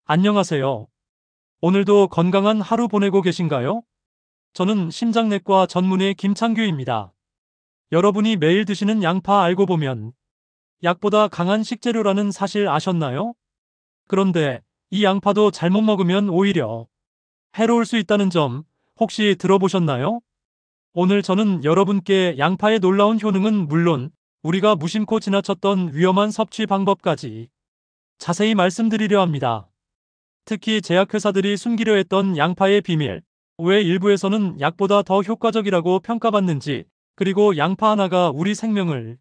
안녕하세요. 오늘도 건강한 하루 보내고 계신가요? 저는 심장내과 전문의 김창규입니다. 여러분이 매일 드시는 양파 알고 보면 약보다 강한 식재료라는 사실 아셨나요? 그런데 이 양파도 잘못 먹으면 오히려 해로울 수 있다는 점 혹시 들어보셨나요? 오늘 저는 여러분께 양파의 놀라운 효능은 물론 우리가 무심코 지나쳤던 위험한 섭취 방법까지 자세히 말씀드리려 합니다. 특히 제약회사들이 숨기려 했던 양파의 비밀, 왜 일부에서는 약보다 더 효과적이라고 평가받는지, 그리고 양파 하나가 우리 생명을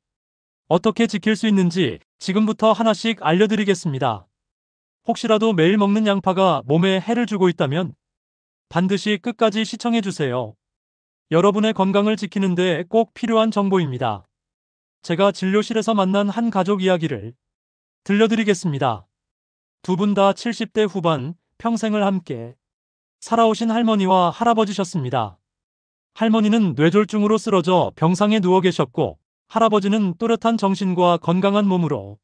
어떻게 지킬 수 있는지 지금부터 하나씩 알려드리겠습니다. 혹시라도 매일 먹는 양파가 몸에 해를 주고 있다면 반드시 끝까지 시청해주세요. 여러분의 건강을 지키는데 꼭 필요한 정보입니다. 제가 진료실에서 만난 한 가족 이야기를 들려드리겠습니다. 두 분 다 70대 후반, 평생을 함께 살아오신 할머니와 할아버지셨습니다. 할머니는 뇌졸중으로 쓰러져 병상에 누워 계셨고, 할아버지는 또렷한 정신과 건강한 몸으로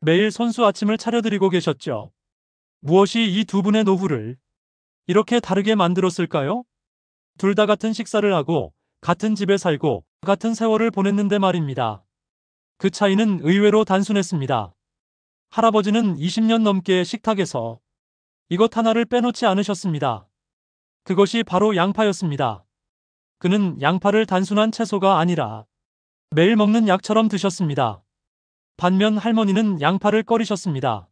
매일 손수 아침을 차려드리고 계셨죠. 무엇이 이 두 분의 노후를 이렇게 다르게 만들었을까요? 둘 다 같은 식사를 하고, 같은 집에 살고, 같은 세월을 보냈는데 말입니다. 그 차이는 의외로 단순했습니다. 할아버지는 20년 넘게 식탁에서 이것 하나를 빼놓지 않으셨습니다. 그것이 바로 양파였습니다. 그는 양파를 단순한 채소가 아니라 매일 먹는 약처럼 드셨습니다. 반면 할머니는 양파를 꺼리셨습니다.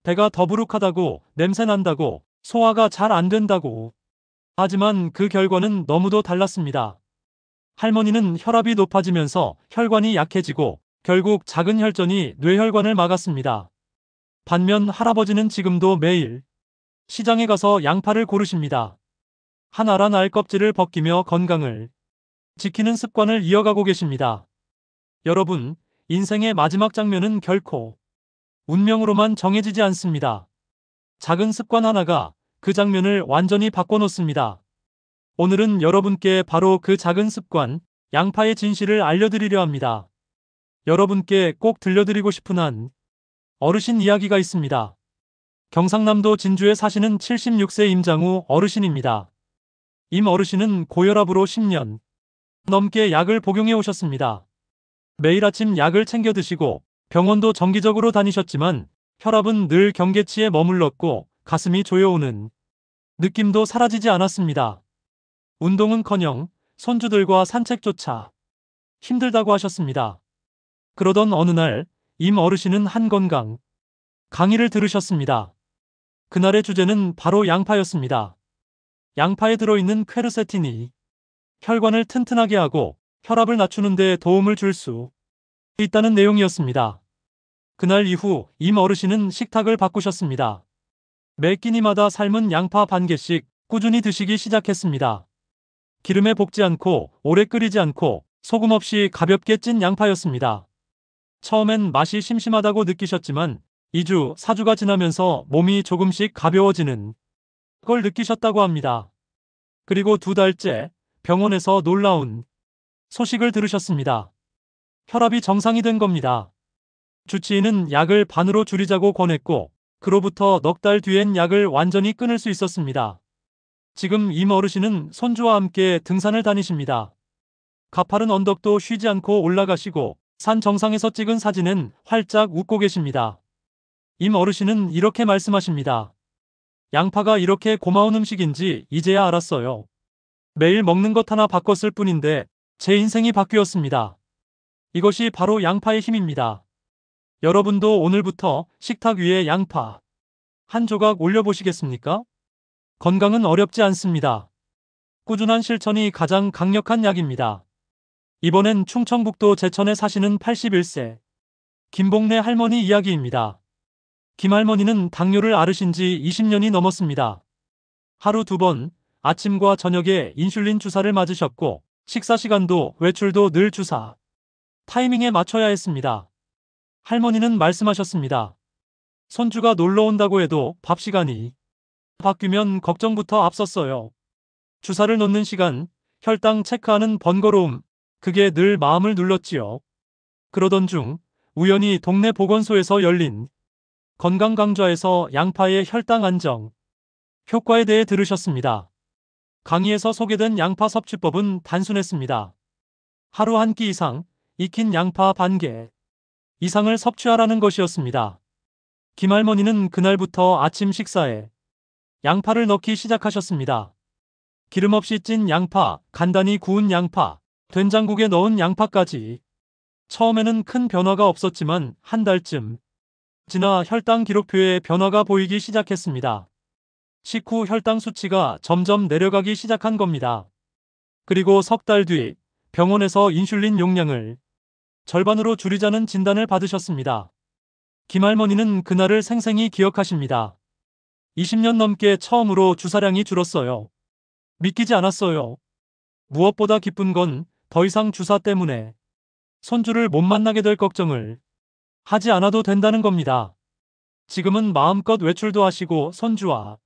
배가 더부룩하다고, 냄새 난다고, 소화가 잘 안 된다고. 하지만 그 결과는 너무도 달랐습니다. 할머니는 혈압이 높아지면서 혈관이 약해지고 결국 작은 혈전이 뇌혈관을 막았습니다. 반면 할아버지는 지금도 매일 시장에 가서 양파를 고르십니다. 한 알한 알 껍질을 벗기며 건강을 지키는 습관을 이어가고 계십니다. 여러분, 인생의 마지막 장면은 결코 운명으로만 정해지지 않습니다. 작은 습관 하나가 그 장면을 완전히 바꿔놓습니다. 오늘은 여러분께 바로 그 작은 습관, 양파의 진실을 알려드리려 합니다. 여러분께 꼭 들려드리고 싶은 한 어르신 이야기가 있습니다. 경상남도 진주에 사시는 76세 임장우 어르신입니다. 임 어르신은 고혈압으로 10년 넘게 약을 복용해 오셨습니다. 매일 아침 약을 챙겨 드시고 병원도 정기적으로 다니셨지만 혈압은 늘 경계치에 머물렀고 가슴이 조여오는 느낌도 사라지지 않았습니다. 운동은커녕 손주들과 산책조차 힘들다고 하셨습니다. 그러던 어느 날 임 어르신은 한 건강 강의를 들으셨습니다. 그날의 주제는 바로 양파였습니다. 양파에 들어있는 퀘르세틴이 혈관을 튼튼하게 하고 혈압을 낮추는 데 도움을 줄 수 있다는 내용이었습니다. 그날 이후 임 어르신은 식탁을 바꾸셨습니다. 매 끼니마다 삶은 양파 반 개씩 꾸준히 드시기 시작했습니다. 기름에 볶지 않고 오래 끓이지 않고 소금 없이 가볍게 찐 양파였습니다. 처음엔 맛이 심심하다고 느끼셨지만 2주, 4주가 지나면서 몸이 조금씩 가벼워지는 걸 느끼셨다고 합니다. 그리고 2달째 병원에서 놀라운 소식을 들으셨습니다. 혈압이 정상이 된 겁니다. 주치의는 약을 반으로 줄이자고 권했고 그로부터 넉 달 뒤엔 약을 완전히 끊을 수 있었습니다. 지금 임 어르신은 손주와 함께 등산을 다니십니다. 가파른 언덕도 쉬지 않고 올라가시고 산 정상에서 찍은 사진은 활짝 웃고 계십니다. 임 어르신은 이렇게 말씀하십니다. 양파가 이렇게 고마운 음식인지 이제야 알았어요. 매일 먹는 것 하나 바꿨을 뿐인데 제 인생이 바뀌었습니다. 이것이 바로 양파의 힘입니다. 여러분도 오늘부터 식탁 위에 양파 한 조각 올려보시겠습니까? 건강은 어렵지 않습니다. 꾸준한 실천이 가장 강력한 약입니다. 이번엔 충청북도 제천에 사시는 81세 김복래 할머니 이야기입니다. 김 할머니는 당뇨를 앓으신 지 20년이 넘었습니다. 하루 2번 아침과 저녁에 인슐린 주사를 맞으셨고 식사 시간도 외출도 늘 주사 타이밍에 맞춰야 했습니다. 할머니는 말씀하셨습니다. 손주가 놀러 온다고 해도 밥 시간이 바뀌면 걱정부터 앞섰어요. 주사를 놓는 시간, 혈당 체크하는 번거로움, 그게 늘 마음을 눌렀지요. 그러던 중 우연히 동네 보건소에서 열린 건강 강좌에서 양파의 혈당 안정, 효과에 대해 들으셨습니다. 강의에서 소개된 양파 섭취법은 단순했습니다. 하루 한 끼 이상, 익힌 양파 반 개 이상을 섭취하라는 것이었습니다. 김할머니는 그날부터 아침 식사에 양파를 넣기 시작하셨습니다. 기름 없이 찐 양파, 간단히 구운 양파, 된장국에 넣은 양파까지. 처음에는 큰 변화가 없었지만 한 달쯤 지나 혈당 기록표에 변화가 보이기 시작했습니다. 식후 혈당 수치가 점점 내려가기 시작한 겁니다. 그리고 석 달 뒤 병원에서 인슐린 용량을 절반으로 줄이자는 진단을 받으셨습니다. 김할머니는 그날을 생생히 기억하십니다. 20년 넘게 처음으로 주사량이 줄었어요. 믿기지 않았어요. 무엇보다 기쁜 건 더 이상 주사 때문에 손주를 못 만나게 될 걱정을 하지 않아도 된다는 겁니다. 지금은 마음껏 외출도 하시고 손주와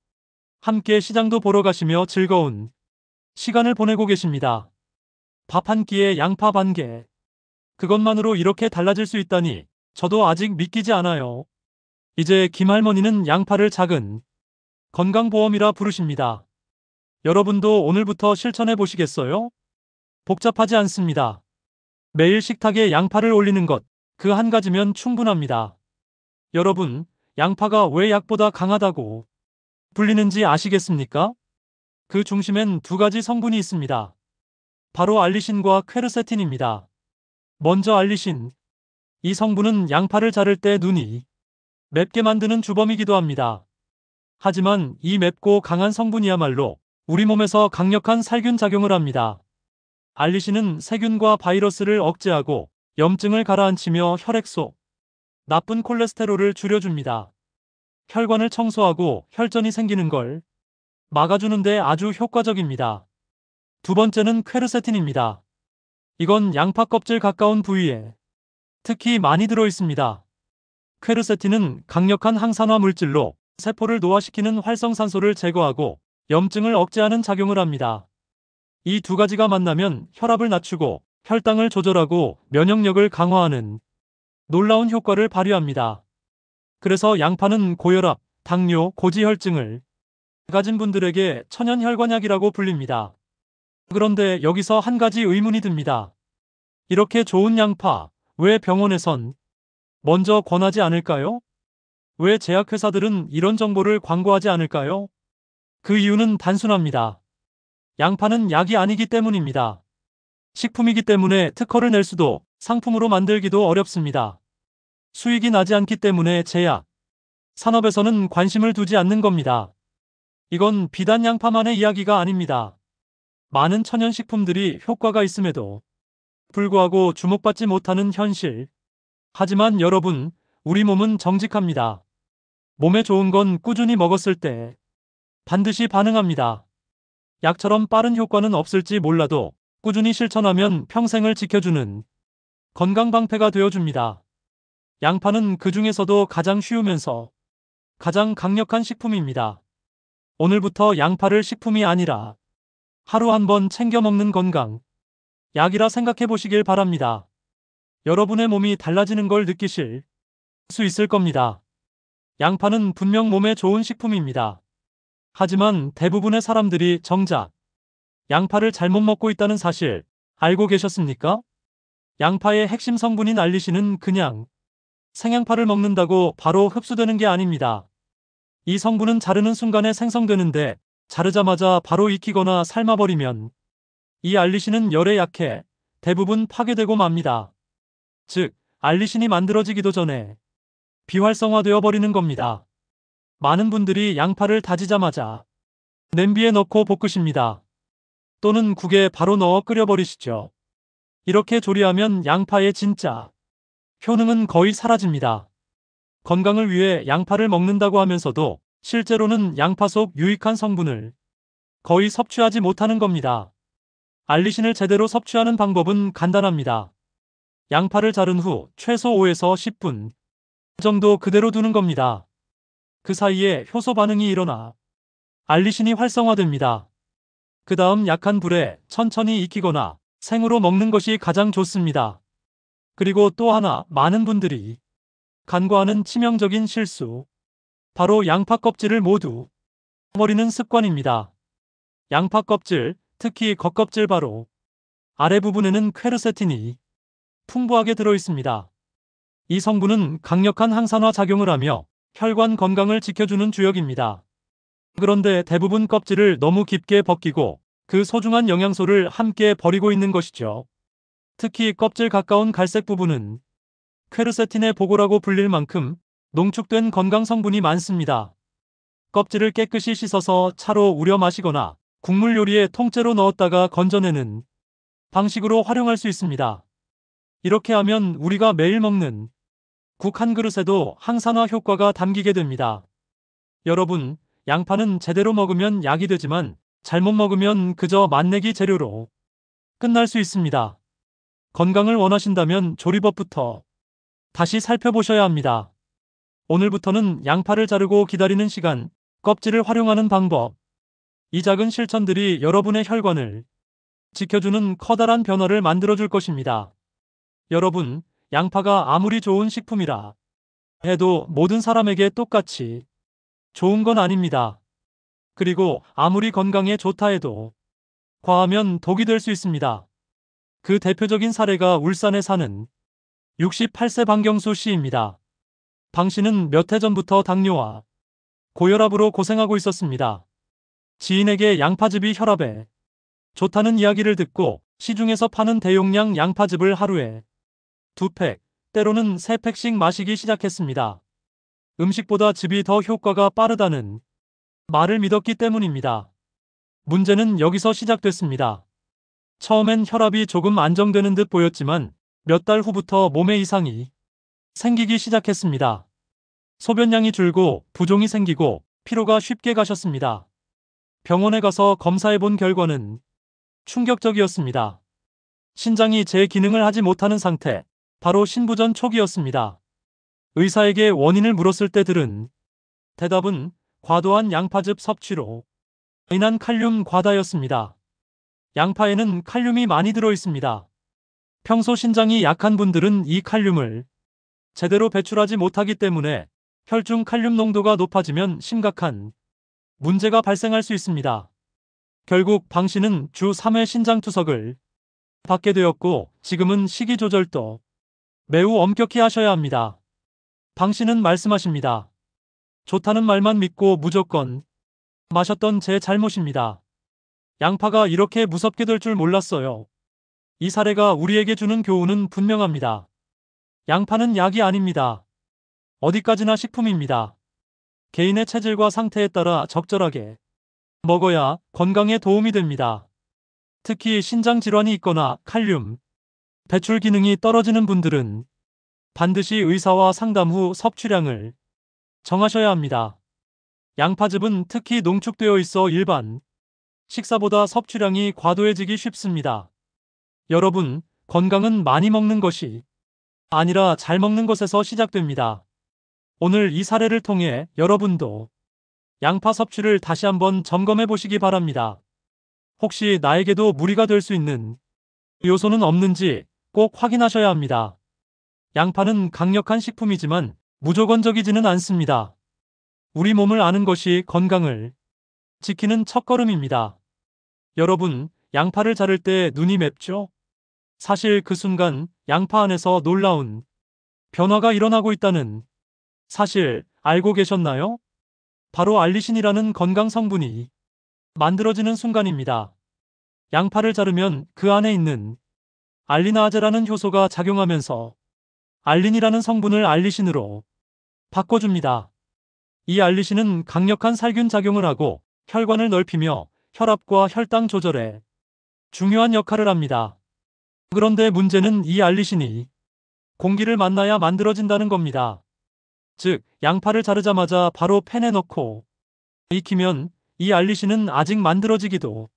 함께 시장도 보러 가시며 즐거운 시간을 보내고 계십니다. 밥 한 끼에 양파 반 개. 그것만으로 이렇게 달라질 수 있다니 저도 아직 믿기지 않아요. 이제 김할머니는 양파를 작은 건강보험이라 부르십니다. 여러분도 오늘부터 실천해 보시겠어요? 복잡하지 않습니다. 매일 식탁에 양파를 올리는 것, 그 한 가지면 충분합니다. 여러분, 양파가 왜 약보다 강하다고 불리는지 아시겠습니까? 그 중심엔 두 가지 성분이 있습니다. 바로 알리신과 퀘르세틴입니다. 먼저 알리신. 이 성분은 양파를 자를 때 눈이 맵게 만드는 주범이기도 합니다. 하지만 이 맵고 강한 성분이야말로 우리 몸에서 강력한 살균 작용을 합니다. 알리신은 세균과 바이러스를 억제하고 염증을 가라앉히며 혈액 속 나쁜 콜레스테롤을 줄여줍니다. 혈관을 청소하고 혈전이 생기는 걸 막아주는 데 아주 효과적입니다. 두 번째는 퀘르세틴입니다. 이건 양파 껍질 가까운 부위에 특히 많이 들어 있습니다. 퀘르세틴은 강력한 항산화 물질로 세포를 노화시키는 활성산소를 제거하고 염증을 억제하는 작용을 합니다. 이 두 가지가 만나면 혈압을 낮추고 혈당을 조절하고 면역력을 강화하는 놀라운 효과를 발휘합니다. 그래서 양파는 고혈압, 당뇨, 고지혈증을 가진 분들에게 천연혈관약이라고 불립니다. 그런데 여기서 한 가지 의문이 듭니다. 이렇게 좋은 양파, 왜 병원에선 먼저 권하지 않을까요? 왜 제약회사들은 이런 정보를 광고하지 않을까요? 그 이유는 단순합니다. 양파는 약이 아니기 때문입니다. 식품이기 때문에 특허를 낼 수도 상품으로 만들기도 어렵습니다. 수익이 나지 않기 때문에 제약 산업에서는 관심을 두지 않는 겁니다. 이건 비단 양파만의 이야기가 아닙니다. 많은 천연식품들이 효과가 있음에도 불구하고 주목받지 못하는 현실. 하지만 여러분, 우리 몸은 정직합니다. 몸에 좋은 건 꾸준히 먹었을 때 반드시 반응합니다. 약처럼 빠른 효과는 없을지 몰라도 꾸준히 실천하면 평생을 지켜주는 건강 방패가 되어줍니다. 양파는 그 중에서도 가장 쉬우면서 가장 강력한 식품입니다. 오늘부터 양파를 식품이 아니라 하루 한 번 챙겨 먹는 건강 약이라 생각해 보시길 바랍니다. 여러분의 몸이 달라지는 걸 느끼실 수 있을 겁니다. 양파는 분명 몸에 좋은 식품입니다. 하지만 대부분의 사람들이 정작 양파를 잘못 먹고 있다는 사실 알고 계셨습니까? 양파의 핵심 성분인 알리신은 그냥 생양파를 먹는다고 바로 흡수되는 게 아닙니다. 이 성분은 자르는 순간에 생성되는데 자르자마자 바로 익히거나 삶아버리면 이 알리신은 열에 약해 대부분 파괴되고 맙니다. 즉, 알리신이 만들어지기도 전에 비활성화되어 버리는 겁니다. 많은 분들이 양파를 다지자마자 냄비에 넣고 볶으십니다. 또는 국에 바로 넣어 끓여버리시죠. 이렇게 조리하면 양파의 진짜 효능은 거의 사라집니다. 건강을 위해 양파를 먹는다고 하면서도 실제로는 양파 속 유익한 성분을 거의 섭취하지 못하는 겁니다. 알리신을 제대로 섭취하는 방법은 간단합니다. 양파를 자른 후 최소 5에서 10분 정도 그대로 두는 겁니다. 그 사이에 효소 반응이 일어나 알리신이 활성화됩니다. 그 다음 약한 불에 천천히 익히거나 생으로 먹는 것이 가장 좋습니다. 그리고 또 하나, 많은 분들이 간과하는 치명적인 실수. 바로 양파 껍질을 모두 버리는 습관입니다. 양파 껍질, 특히 겉껍질 바로 아래 부분에는 퀘르세틴이 풍부하게 들어 있습니다. 이 성분은 강력한 항산화 작용을 하며 혈관 건강을 지켜주는 주역입니다. 그런데 대부분 껍질을 너무 깊게 벗기고 그 소중한 영양소를 함께 버리고 있는 것이죠. 특히 껍질 가까운 갈색 부분은 퀘르세틴의 보고라고 불릴 만큼 농축된 건강 성분이 많습니다. 껍질을 깨끗이 씻어서 차로 우려 마시거나 국물 요리에 통째로 넣었다가 건져내는 방식으로 활용할 수 있습니다. 이렇게 하면 우리가 매일 먹는 국 한 그릇에도 항산화 효과가 담기게 됩니다. 여러분, 양파는 제대로 먹으면 약이 되지만 잘못 먹으면 그저 맛내기 재료로 끝날 수 있습니다. 건강을 원하신다면 조리법부터 다시 살펴보셔야 합니다. 오늘부터는 양파를 자르고 기다리는 시간, 껍질을 활용하는 방법, 이 작은 실천들이 여러분의 혈관을 지켜주는 커다란 변화를 만들어줄 것입니다. 여러분, 양파가 아무리 좋은 식품이라 해도 모든 사람에게 똑같이 좋은 건 아닙니다. 그리고 아무리 건강에 좋다 해도 과하면 독이 될 수 있습니다. 그 대표적인 사례가 울산에 사는 68세 방경수 씨입니다. 방 씨는 몇 해 전부터 당뇨와 고혈압으로 고생하고 있었습니다. 지인에게 양파즙이 혈압에 좋다는 이야기를 듣고 시중에서 파는 대용량 양파즙을 하루에 2팩, 때로는 3팩씩 마시기 시작했습니다. 음식보다 즙이 더 효과가 빠르다는 말을 믿었기 때문입니다. 문제는 여기서 시작됐습니다. 처음엔 혈압이 조금 안정되는 듯 보였지만 몇 달 후부터 몸에 이상이 생기기 시작했습니다. 소변량이 줄고 부종이 생기고 피로가 쉽게 가셨습니다. 병원에 가서 검사해 본 결과는 충격적이었습니다. 신장이 제 기능을 하지 못하는 상태, 바로 신부전 초기였습니다. 의사에게 원인을 물었을 때 들은 대답은 과도한 양파즙 섭취로 인한 칼륨 과다였습니다. 양파에는 칼륨이 많이 들어 있습니다. 평소 신장이 약한 분들은 이 칼륨을 제대로 배출하지 못하기 때문에 혈중 칼륨 농도가 높아지면 심각한 문제가 발생할 수 있습니다. 결국 방 씨는 주 3회 신장투석을 받게 되었고 지금은 식이 조절도 매우 엄격히 하셔야 합니다. 방 씨는 말씀하십니다. 좋다는 말만 믿고 무조건 마셨던 제 잘못입니다. 양파가 이렇게 무섭게 될 줄 몰랐어요. 이 사례가 우리에게 주는 교훈은 분명합니다. 양파는 약이 아닙니다. 어디까지나 식품입니다. 개인의 체질과 상태에 따라 적절하게 먹어야 건강에 도움이 됩니다. 특히 신장 질환이 있거나 칼륨 배출 기능이 떨어지는 분들은 반드시 의사와 상담 후 섭취량을 정하셔야 합니다. 양파즙은 특히 농축되어 있어 일반 식사보다 섭취량이 과도해지기 쉽습니다. 여러분, 건강은 많이 먹는 것이 아니라 잘 먹는 것에서 시작됩니다. 오늘 이 사례를 통해 여러분도 양파 섭취를 다시 한번 점검해 보시기 바랍니다. 혹시 나에게도 무리가 될 수 있는 요소는 없는지 꼭 확인하셔야 합니다. 양파는 강력한 식품이지만 무조건적이지는 않습니다. 우리 몸을 아는 것이 건강을 지키는 첫걸음입니다. 여러분, 양파를 자를 때 눈이 맵죠? 사실 그 순간 양파 안에서 놀라운 변화가 일어나고 있다는 사실 알고 계셨나요? 바로 알리신이라는 건강 성분이 만들어지는 순간입니다. 양파를 자르면 그 안에 있는 알리나아제라는 효소가 작용하면서 알린이라는 성분을 알리신으로 바꿔줍니다. 이 알리신은 강력한 살균 작용을 하고 혈관을 넓히며 혈압과 혈당 조절에 중요한 역할을 합니다. 그런데 문제는 이 알리신이 공기를 만나야 만들어진다는 겁니다. 즉, 양파를 자르자마자 바로 팬에 넣고 익히면 이 알리신은 아직 만들어지기도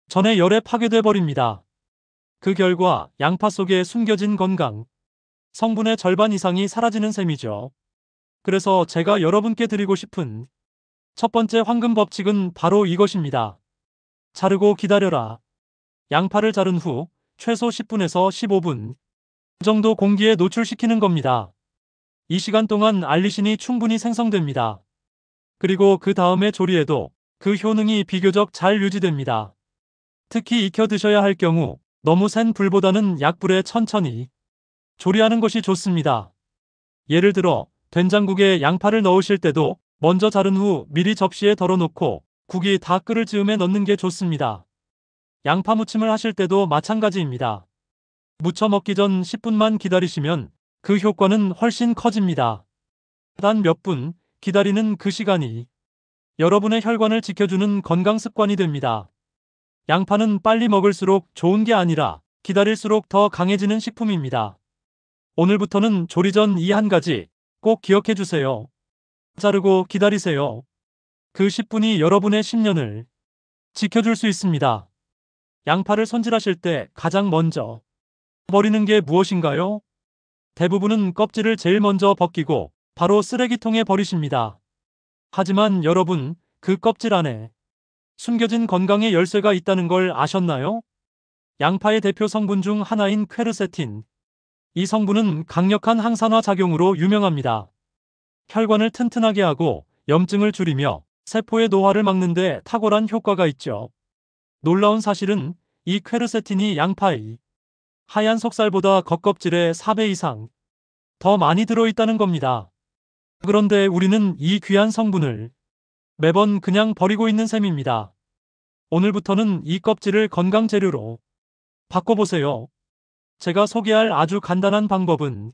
전에 열에 파괴돼 버립니다. 그 결과 양파 속에 숨겨진 건강 성분의 절반 이상이 사라지는 셈이죠. 그래서 제가 여러분께 드리고 싶은 첫 번째 황금 법칙은 바로 이것입니다. 자르고 기다려라. 양파를 자른 후 최소 10분에서 15분 정도 공기에 노출시키는 겁니다. 이 시간 동안 알리신이 충분히 생성됩니다. 그리고 그 다음에 조리에도 그 효능이 비교적 잘 유지됩니다. 특히 익혀 드셔야 할 경우 너무 센 불보다는 약불에 천천히 조리하는 것이 좋습니다. 예를 들어 된장국에 양파를 넣으실 때도 먼저 자른 후 미리 접시에 덜어놓고 국이 다 끓을 즈음에 넣는 게 좋습니다. 양파 무침을 하실 때도 마찬가지입니다. 무쳐 먹기 전 10분만 기다리시면 그 효과는 훨씬 커집니다. 단 몇 분 기다리는 그 시간이 여러분의 혈관을 지켜주는 건강 습관이 됩니다. 양파는 빨리 먹을수록 좋은 게 아니라 기다릴수록 더 강해지는 식품입니다. 오늘부터는 조리 전 이 한 가지 꼭 기억해 주세요. 자르고 기다리세요. 그 10분이 여러분의 10년을 지켜줄 수 있습니다. 양파를 손질하실 때 가장 먼저 버리는 게 무엇인가요? 대부분은 껍질을 제일 먼저 벗기고 바로 쓰레기통에 버리십니다. 하지만 여러분, 그 껍질 안에 숨겨진 건강의 열쇠가 있다는 걸 아셨나요? 양파의 대표 성분 중 하나인 퀘르세틴. 이 성분은 강력한 항산화 작용으로 유명합니다. 혈관을 튼튼하게 하고 염증을 줄이며 세포의 노화를 막는 데 탁월한 효과가 있죠. 놀라운 사실은 이 퀘르세틴이 양파의 하얀 속살보다 겉껍질의 4배 이상 더 많이 들어있다는 겁니다. 그런데 우리는 이 귀한 성분을 매번 그냥 버리고 있는 셈입니다. 오늘부터는 이 껍질을 건강 재료로 바꿔보세요. 제가 소개할 아주 간단한 방법은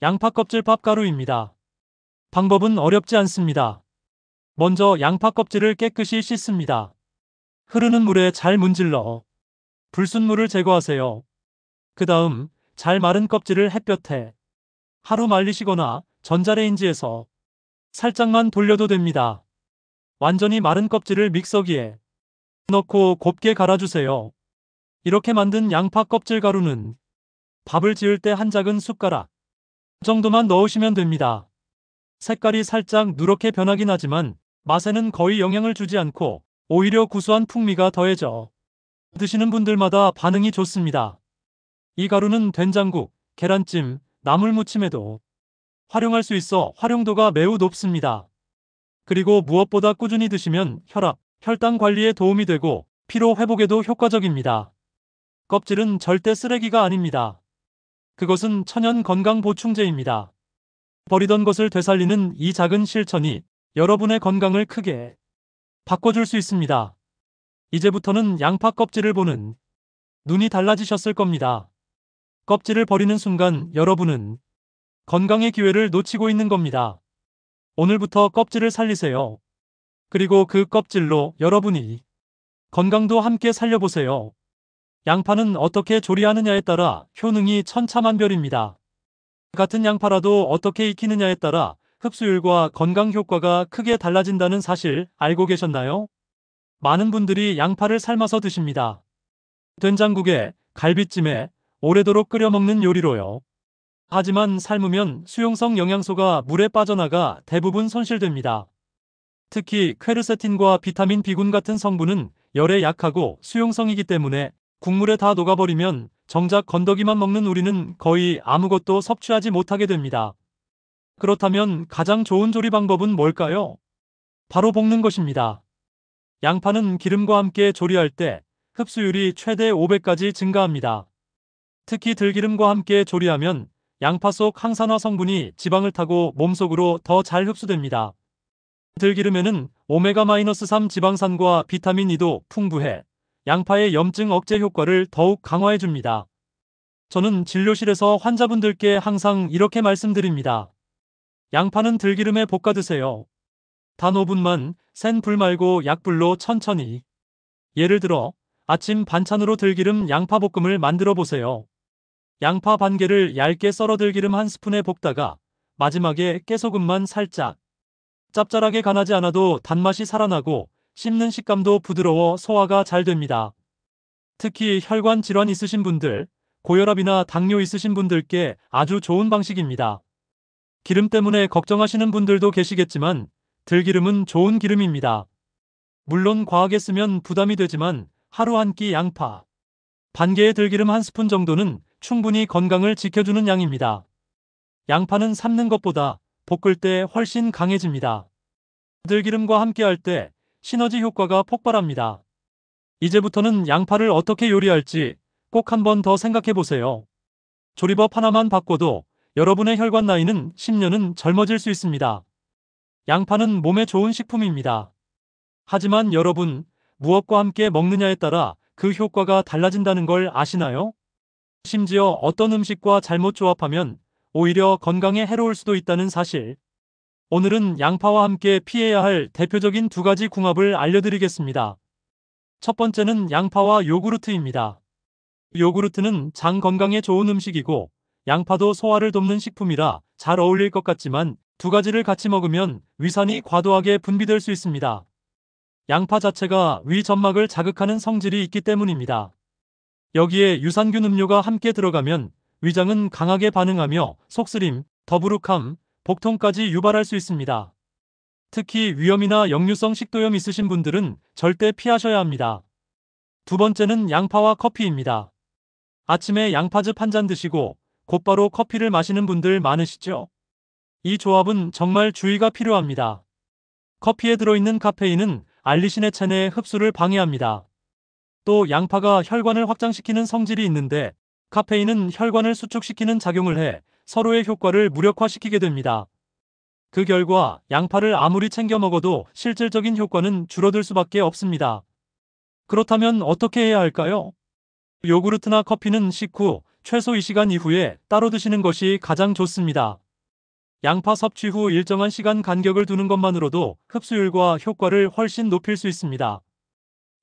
양파 껍질 밥 가루입니다. 방법은 어렵지 않습니다. 먼저 양파 껍질을 깨끗이 씻습니다. 흐르는 물에 잘 문질러 불순물을 제거하세요. 그 다음 잘 마른 껍질을 햇볕에 하루 말리시거나 전자레인지에서 살짝만 돌려도 됩니다. 완전히 마른 껍질을 믹서기에 넣고 곱게 갈아주세요. 이렇게 만든 양파 껍질 가루는 밥을 지을 때 한 작은 숟가락 정도만 넣으시면 됩니다. 색깔이 살짝 누렇게 변하긴 하지만 맛에는 거의 영향을 주지 않고 오히려 구수한 풍미가 더해져 드시는 분들마다 반응이 좋습니다. 이 가루는 된장국, 계란찜, 나물무침에도 활용할 수 있어 활용도가 매우 높습니다. 그리고 무엇보다 꾸준히 드시면 혈압, 혈당 관리에 도움이 되고 피로 회복에도 효과적입니다. 껍질은 절대 쓰레기가 아닙니다. 그것은 천연 건강 보충제입니다. 버리던 것을 되살리는 이 작은 실천이 여러분의 건강을 크게 바꿔줄 수 있습니다. 이제부터는 양파 껍질을 보는 눈이 달라지셨을 겁니다. 껍질을 버리는 순간 여러분은 건강의 기회를 놓치고 있는 겁니다. 오늘부터 껍질을 살리세요. 그리고 그 껍질로 여러분이 건강도 함께 살려보세요. 양파는 어떻게 조리하느냐에 따라 효능이 천차만별입니다. 같은 양파라도 어떻게 익히느냐에 따라 흡수율과 건강 효과가 크게 달라진다는 사실 알고 계셨나요? 많은 분들이 양파를 삶아서 드십니다. 된장국에, 갈비찜에 오래도록 끓여 먹는 요리로요. 하지만 삶으면 수용성 영양소가 물에 빠져나가 대부분 손실됩니다. 특히 퀘르세틴과 비타민 B군 같은 성분은 열에 약하고 수용성이기 때문에 국물에 다 녹아버리면 정작 건더기만 먹는 우리는 거의 아무것도 섭취하지 못하게 됩니다. 그렇다면 가장 좋은 조리 방법은 뭘까요? 바로 볶는 것입니다. 양파는 기름과 함께 조리할 때 흡수율이 최대 5배까지 증가합니다. 특히 들기름과 함께 조리하면 양파 속 항산화 성분이 지방을 타고 몸속으로 더 잘 흡수됩니다. 들기름에는 오메가-3 지방산과 비타민 E도 풍부해 양파의 염증 억제 효과를 더욱 강화해줍니다. 저는 진료실에서 환자분들께 항상 이렇게 말씀드립니다. 양파는 들기름에 볶아 드세요. 단 5분만 센 불 말고 약불로 천천히. 예를 들어 아침 반찬으로 들기름 양파볶음을 만들어 보세요. 양파 반 개를 얇게 썰어 들기름 한 스푼에 볶다가 마지막에 깨소금만 살짝. 짭짤하게 간하지 않아도 단맛이 살아나고 씹는 식감도 부드러워 소화가 잘 됩니다. 특히 혈관 질환 있으신 분들, 고혈압이나 당뇨 있으신 분들께 아주 좋은 방식입니다. 기름 때문에 걱정하시는 분들도 계시겠지만 들기름은 좋은 기름입니다. 물론 과하게 쓰면 부담이 되지만 하루 한 끼 양파 반 개의 들기름 한 스푼 정도는 충분히 건강을 지켜주는 양입니다. 양파는 삶는 것보다 볶을 때 훨씬 강해집니다. 들기름과 함께할 때 시너지 효과가 폭발합니다. 이제부터는 양파를 어떻게 요리할지 꼭 한 번 더 생각해 보세요. 조리법 하나만 바꿔도 여러분의 혈관 나이는 10년은 젊어질 수 있습니다. 양파는 몸에 좋은 식품입니다. 하지만 여러분, 무엇과 함께 먹느냐에 따라 그 효과가 달라진다는 걸 아시나요? 심지어 어떤 음식과 잘못 조합하면 오히려 건강에 해로울 수도 있다는 사실. 오늘은 양파와 함께 피해야 할 대표적인 두 가지 궁합을 알려드리겠습니다. 첫 번째는 양파와 요구르트입니다. 요구르트는 장 건강에 좋은 음식이고 양파도 소화를 돕는 식품이라 잘 어울릴 것 같지만 두 가지를 같이 먹으면 위산이 과도하게 분비될 수 있습니다. 양파 자체가 위 점막을 자극하는 성질이 있기 때문입니다. 여기에 유산균 음료가 함께 들어가면 위장은 강하게 반응하며 속쓰림, 더부룩함, 복통까지 유발할 수 있습니다. 특히 위염이나 역류성 식도염 있으신 분들은 절대 피하셔야 합니다. 두 번째는 양파와 커피입니다. 아침에 양파즙 한 잔 드시고 곧바로 커피를 마시는 분들 많으시죠? 이 조합은 정말 주의가 필요합니다. 커피에 들어있는 카페인은 알리신의 체내 흡수를 방해합니다. 또 양파가 혈관을 확장시키는 성질이 있는데 카페인은 혈관을 수축시키는 작용을 해 서로의 효과를 무력화시키게 됩니다. 그 결과 양파를 아무리 챙겨 먹어도 실질적인 효과는 줄어들 수밖에 없습니다. 그렇다면 어떻게 해야 할까요? 요구르트나 커피는 식후 최소 2시간 이후에 따로 드시는 것이 가장 좋습니다. 양파 섭취 후 일정한 시간 간격을 두는 것만으로도 흡수율과 효과를 훨씬 높일 수 있습니다.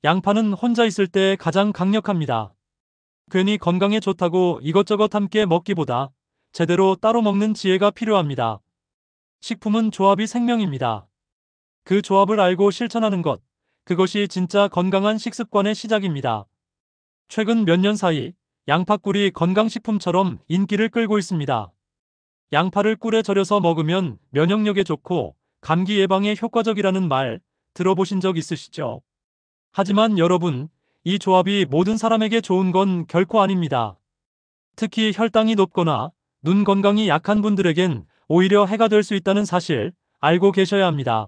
양파는 혼자 있을 때 가장 강력합니다. 괜히 건강에 좋다고 이것저것 함께 먹기보다 제대로 따로 먹는 지혜가 필요합니다. 식품은 조합이 생명입니다. 그 조합을 알고 실천하는 것, 그것이 진짜 건강한 식습관의 시작입니다. 최근 몇 년 사이 양파꿀이 건강식품처럼 인기를 끌고 있습니다. 양파를 꿀에 절여서 먹으면 면역력에 좋고 감기 예방에 효과적이라는 말 들어보신 적 있으시죠? 하지만 여러분, 이 조합이 모든 사람에게 좋은 건 결코 아닙니다. 특히 혈당이 높거나 눈 건강이 약한 분들에겐 오히려 해가 될 수 있다는 사실 알고 계셔야 합니다.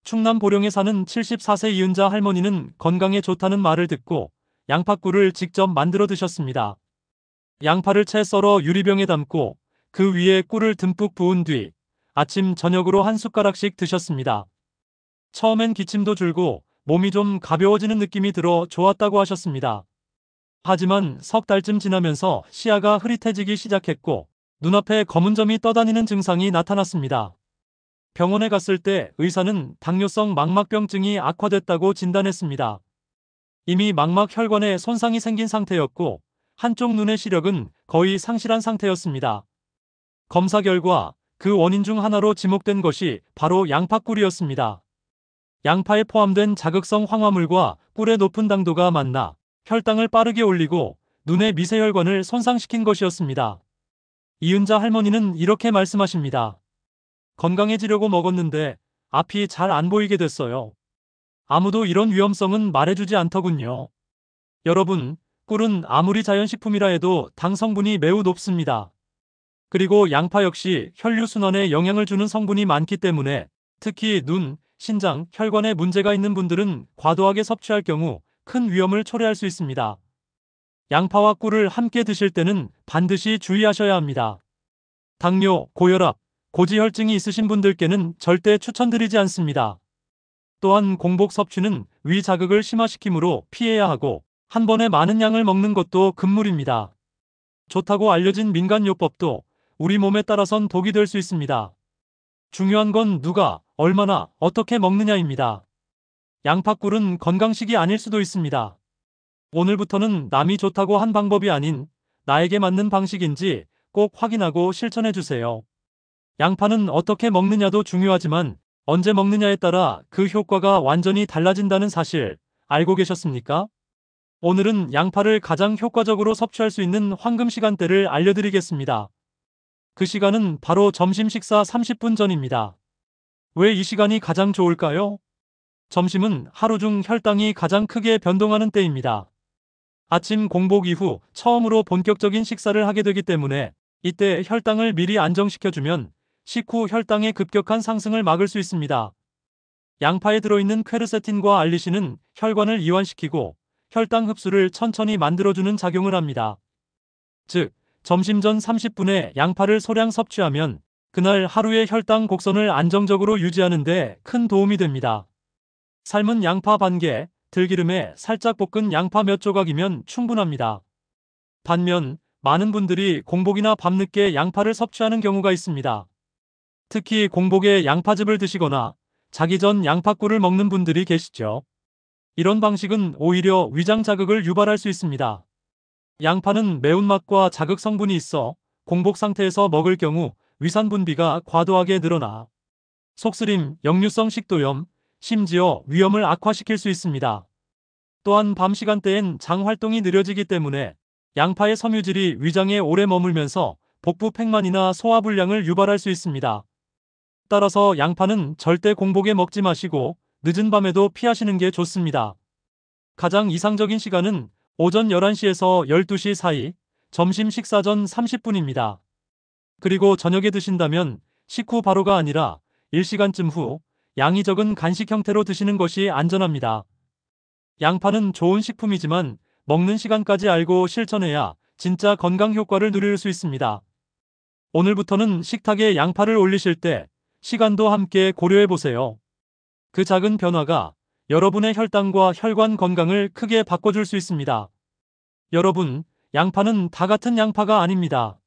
충남 보령에 사는 74세 이은자 할머니는 건강에 좋다는 말을 듣고 양파꿀을 직접 만들어 드셨습니다. 양파를 채 썰어 유리병에 담고 그 위에 꿀을 듬뿍 부은 뒤 아침 저녁으로 한 숟가락씩 드셨습니다. 처음엔 기침도 줄고 몸이 좀 가벼워지는 느낌이 들어 좋았다고 하셨습니다. 하지만 석 달쯤 지나면서 시야가 흐릿해지기 시작했고 눈앞에 검은 점이 떠다니는 증상이 나타났습니다. 병원에 갔을 때 의사는 당뇨성 망막병증이 악화됐다고 진단했습니다. 이미 망막 혈관에 손상이 생긴 상태였고 한쪽 눈의 시력은 거의 상실한 상태였습니다. 검사 결과 그 원인 중 하나로 지목된 것이 바로 양파꿀이었습니다. 양파에 포함된 자극성 황화물과 꿀의 높은 당도가 만나 혈당을 빠르게 올리고 눈의 미세혈관을 손상시킨 것이었습니다. 이은자 할머니는 이렇게 말씀하십니다. 건강해지려고 먹었는데 앞이 잘 안 보이게 됐어요. 아무도 이런 위험성은 말해주지 않더군요. 여러분, 꿀은 아무리 자연식품이라 해도 당 성분이 매우 높습니다. 그리고 양파 역시 혈류순환에 영향을 주는 성분이 많기 때문에 특히 눈, 신장, 혈관에 문제가 있는 분들은 과도하게 섭취할 경우 큰 위험을 초래할 수 있습니다. 양파와 꿀을 함께 드실 때는 반드시 주의하셔야 합니다. 당뇨, 고혈압, 고지혈증이 있으신 분들께는 절대 추천드리지 않습니다. 또한 공복 섭취는 위 자극을 심화시키므로 피해야 하고 한 번에 많은 양을 먹는 것도 금물입니다. 좋다고 알려진 민간요법도 우리 몸에 따라선 독이 될 수 있습니다. 중요한 건 누가, 얼마나, 어떻게 먹느냐입니다. 양파꿀은 건강식이 아닐 수도 있습니다. 오늘부터는 남이 좋다고 한 방법이 아닌 나에게 맞는 방식인지 꼭 확인하고 실천해 주세요. 양파는 어떻게 먹느냐도 중요하지만 언제 먹느냐에 따라 그 효과가 완전히 달라진다는 사실 알고 계셨습니까? 오늘은 양파를 가장 효과적으로 섭취할 수 있는 황금 시간대를 알려드리겠습니다. 그 시간은 바로 점심 식사 30분 전입니다. 왜 이 시간이 가장 좋을까요? 점심은 하루 중 혈당이 가장 크게 변동하는 때입니다. 아침 공복 이후 처음으로 본격적인 식사를 하게 되기 때문에 이때 혈당을 미리 안정시켜주면 식후 혈당의 급격한 상승을 막을 수 있습니다. 양파에 들어있는 퀘르세틴과 알리신은 혈관을 이완시키고 혈당 흡수를 천천히 만들어주는 작용을 합니다. 즉, 점심 전 30분에 양파를 소량 섭취하면 그날 하루의 혈당 곡선을 안정적으로 유지하는 데 큰 도움이 됩니다. 삶은 양파 반개, 들기름에 살짝 볶은 양파 몇 조각이면 충분합니다. 반면 많은 분들이 공복이나 밤늦게 양파를 섭취하는 경우가 있습니다. 특히 공복에 양파즙을 드시거나 자기 전 양파꿀을 먹는 분들이 계시죠. 이런 방식은 오히려 위장 자극을 유발할 수 있습니다. 양파는 매운맛과 자극 성분이 있어 공복 상태에서 먹을 경우 위산 분비가 과도하게 늘어나 속쓰림, 역류성 식도염, 심지어 위염을 악화시킬 수 있습니다. 또한 밤 시간대엔 장 활동이 느려지기 때문에 양파의 섬유질이 위장에 오래 머물면서 복부 팽만이나 소화불량을 유발할 수 있습니다. 따라서 양파는 절대 공복에 먹지 마시고 늦은 밤에도 피하시는 게 좋습니다. 가장 이상적인 시간은 오전 11시에서 12시 사이, 점심 식사 전 30분입니다. 그리고 저녁에 드신다면 식후 바로가 아니라 1시간쯤 후 양이 적은 간식 형태로 드시는 것이 안전합니다. 양파는 좋은 식품이지만 먹는 시간까지 알고 실천해야 진짜 건강 효과를 누릴 수 있습니다. 오늘부터는 식탁에 양파를 올리실 때 시간도 함께 고려해 보세요. 그 작은 변화가 여러분의 혈당과 혈관 건강을 크게 바꿔줄 수 있습니다. 여러분, 양파는 다 같은 양파가 아닙니다.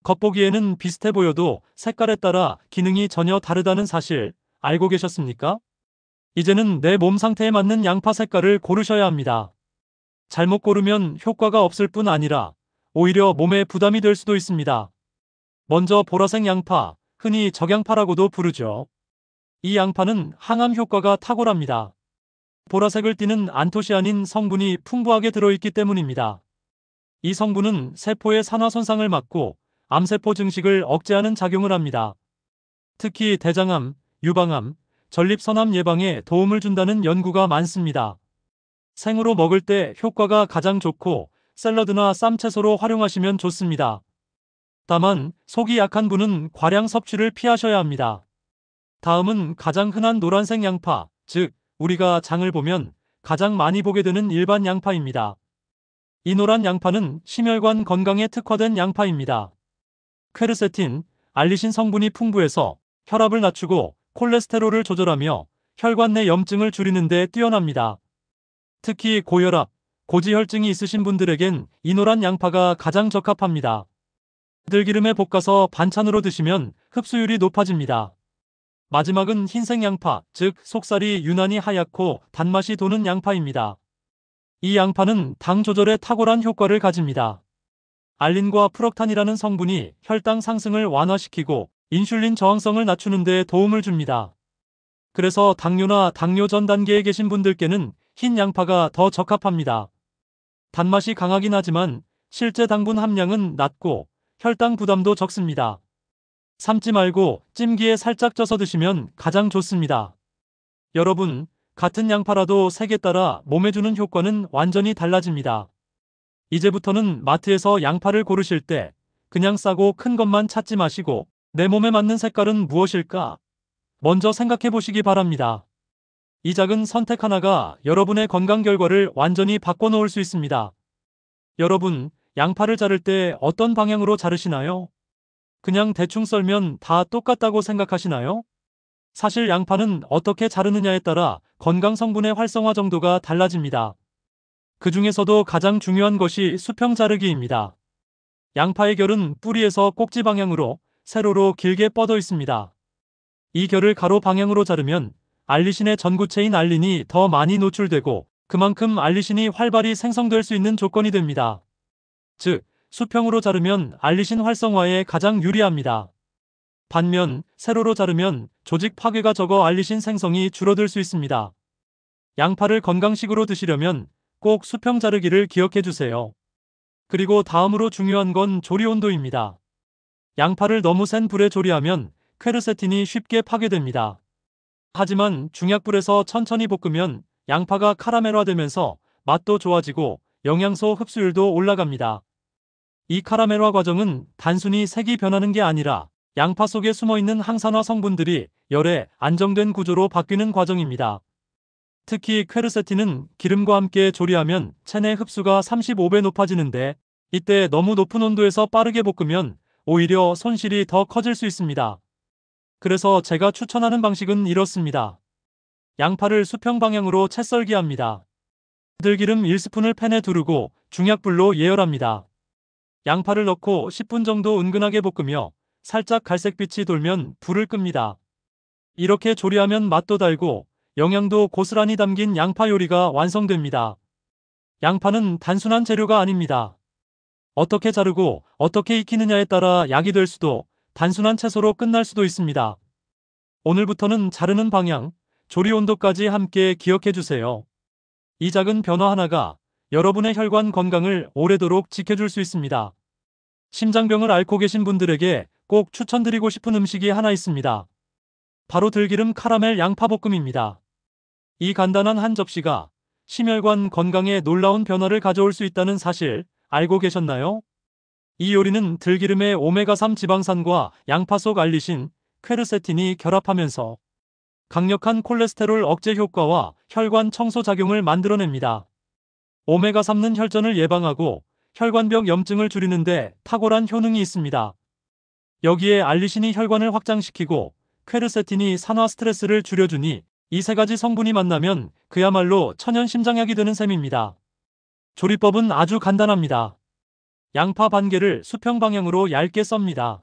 겉보기에는 비슷해 보여도 색깔에 따라 기능이 전혀 다르다는 사실 알고 계셨습니까? 이제는 내 몸 상태에 맞는 양파 색깔을 고르셔야 합니다. 잘못 고르면 효과가 없을 뿐 아니라 오히려 몸에 부담이 될 수도 있습니다. 먼저 보라색 양파, 흔히 적양파라고도 부르죠. 이 양파는 항암 효과가 탁월합니다. 보라색을 띠는 안토시아닌 성분이 풍부하게 들어있기 때문입니다. 이 성분은 세포의 산화 손상을 막고 암세포 증식을 억제하는 작용을 합니다. 특히 대장암, 유방암, 전립선암 예방에 도움을 준다는 연구가 많습니다. 생으로 먹을 때 효과가 가장 좋고 샐러드나 쌈채소로 활용하시면 좋습니다. 다만 속이 약한 분은 과량 섭취를 피하셔야 합니다. 다음은 가장 흔한 노란색 양파, 즉 우리가 장을 보면 가장 많이 보게 되는 일반 양파입니다. 이 노란 양파는 심혈관 건강에 특화된 양파입니다. 퀘르세틴, 알리신 성분이 풍부해서 혈압을 낮추고 콜레스테롤을 조절하며 혈관 내 염증을 줄이는 데 뛰어납니다. 특히 고혈압, 고지혈증이 있으신 분들에겐 이 노란 양파가 가장 적합합니다. 들기름에 볶아서 반찬으로 드시면 흡수율이 높아집니다. 마지막은 흰색 양파, 즉 속살이 유난히 하얗고 단맛이 도는 양파입니다. 이 양파는 당 조절에 탁월한 효과를 가집니다. 알린과 프럭탄이라는 성분이 혈당 상승을 완화시키고 인슐린 저항성을 낮추는 데 도움을 줍니다. 그래서 당뇨나 당뇨 전 단계에 계신 분들께는 흰 양파가 더 적합합니다. 단맛이 강하긴 하지만 실제 당분 함량은 낮고 혈당 부담도 적습니다. 삶지 말고 찜기에 살짝 쪄서 드시면 가장 좋습니다. 여러분, 같은 양파라도 색에 따라 몸에 주는 효과는 완전히 달라집니다. 이제부터는 마트에서 양파를 고르실 때 그냥 싸고 큰 것만 찾지 마시고 내 몸에 맞는 색깔은 무엇일까? 먼저 생각해 보시기 바랍니다. 이 작은 선택 하나가 여러분의 건강 결과를 완전히 바꿔놓을 수 있습니다. 여러분, 양파를 자를 때 어떤 방향으로 자르시나요? 그냥 대충 썰면 다 똑같다고 생각하시나요? 사실 양파는 어떻게 자르느냐에 따라 건강 성분의 활성화 정도가 달라집니다. 그 중에서도 가장 중요한 것이 수평 자르기입니다. 양파의 결은 뿌리에서 꼭지 방향으로 세로로 길게 뻗어 있습니다. 이 결을 가로 방향으로 자르면 알리신의 전구체인 알린이 더 많이 노출되고 그만큼 알리신이 활발히 생성될 수 있는 조건이 됩니다. 즉, 수평으로 자르면 알리신 활성화에 가장 유리합니다. 반면 세로로 자르면 조직 파괴가 적어 알리신 생성이 줄어들 수 있습니다. 양파를 건강식으로 드시려면 꼭 수평 자르기를 기억해 주세요. 그리고 다음으로 중요한 건 조리 온도입니다. 양파를 너무 센 불에 조리하면 퀘르세틴이 쉽게 파괴됩니다. 하지만 중약불에서 천천히 볶으면 양파가 카라멜화되면서 맛도 좋아지고 영양소 흡수율도 올라갑니다. 이 카라멜화 과정은 단순히 색이 변하는 게 아니라 양파 속에 숨어있는 항산화 성분들이 열에 안정된 구조로 바뀌는 과정입니다. 특히 퀘르세틴은 기름과 함께 조리하면 체내 흡수가 35배 높아지는데, 이때 너무 높은 온도에서 빠르게 볶으면 오히려 손실이 더 커질 수 있습니다. 그래서 제가 추천하는 방식은 이렇습니다. 양파를 수평 방향으로 채 썰기 합니다. 들기름 1스푼을 팬에 두르고 중약불로 예열합니다. 양파를 넣고 10분 정도 은근하게 볶으며 살짝 갈색빛이 돌면 불을 끕니다. 이렇게 조리하면 맛도 달고 영양도 고스란히 담긴 양파 요리가 완성됩니다. 양파는 단순한 재료가 아닙니다. 어떻게 자르고 어떻게 익히느냐에 따라 약이 될 수도, 단순한 채소로 끝날 수도 있습니다. 오늘부터는 자르는 방향, 조리 온도까지 함께 기억해 주세요. 이 작은 변화 하나가 여러분의 혈관 건강을 오래도록 지켜줄 수 있습니다. 심장병을 앓고 계신 분들에게 꼭 추천드리고 싶은 음식이 하나 있습니다. 바로 들기름 카라멜 양파볶음입니다. 이 간단한 한 접시가 심혈관 건강에 놀라운 변화를 가져올 수 있다는 사실 알고 계셨나요? 이 요리는 들기름의 오메가3 지방산과 양파 속 알리신, 퀘르세틴이 결합하면서 강력한 콜레스테롤 억제 효과와 혈관 청소 작용을 만들어냅니다. 오메가3는 혈전을 예방하고 혈관벽 염증을 줄이는데 탁월한 효능이 있습니다. 여기에 알리신이 혈관을 확장시키고 퀘르세틴이 산화 스트레스를 줄여주니 이 세 가지 성분이 만나면 그야말로 천연 심장약이 되는 셈입니다. 조리법은 아주 간단합니다. 양파 반 개를 수평 방향으로 얇게 썹니다.